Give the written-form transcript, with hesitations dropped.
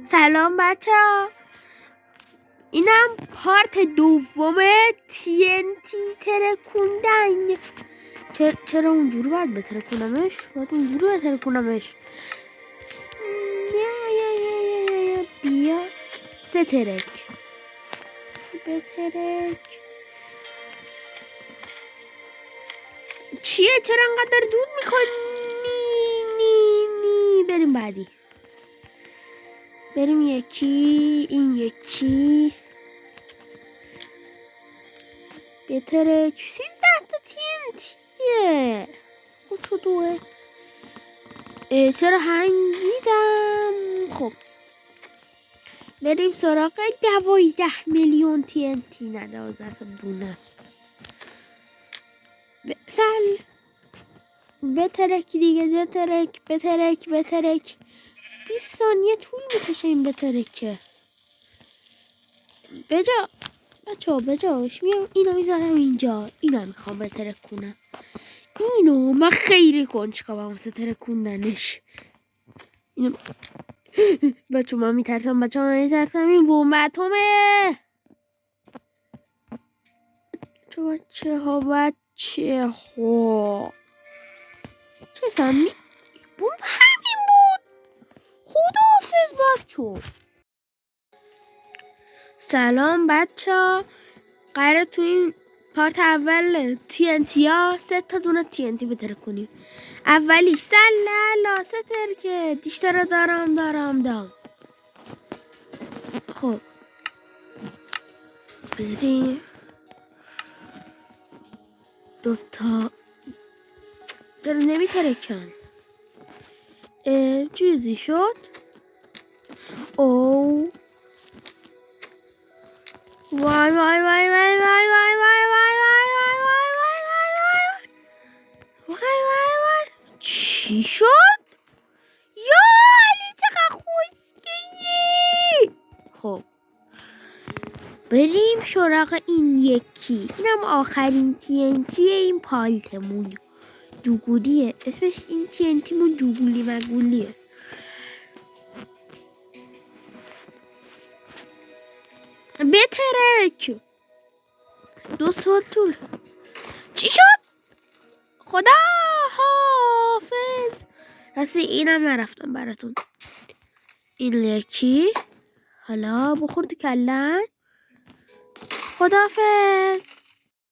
سلام بچه ها، اینم پارت دوم TNT ترکوندن. چرا اونجوری باید بترکونمش؟ بیا سترک بترک. چیه؟ چرا انقدر دود میکنی؟ بریم بعدی. بریم یکی، این یکی بترک. 13 تا TNTیه. اون تو دوه. چرا هنگیدم؟ خب بریم سراغ 12 میلیون TNT. نه 12 تا دونه است. بترک دیگه، بترک. 20 ثانیه طول میکشه این بترکه. بجاش میام اینو میذارم اینجا. اینو میخوام بترک کنم. اینو من خیلی کنجکاوم واسه ترکوندنش. اینو بچه من میترسم این بوم اتمه. بچه ها چه سمی بوم همین بود. خداحافظ بچه. سلام بچه ها، قراره تو این پارت اول TNT ها 3 تا دونه TNT بترک کنیم. اولی سلالا ستر که دیشتر دارم. خب بریم. 2 تا چرا نمیترکن؟ چیزی شد. او وای چی شد؟ یا علی چقدر خوشگلی. خب بریم سراغ این یکی. اینم آخرین TNT این پالتمون. جوگولیه اسمش. این TNT مون جوگولی مگولیه. بترک. 2 سال طول. چی شد؟ خدا حافظ. راستی اینم نرفتم براتون. این یکی حالا بخورد کلن. خدا حافظ.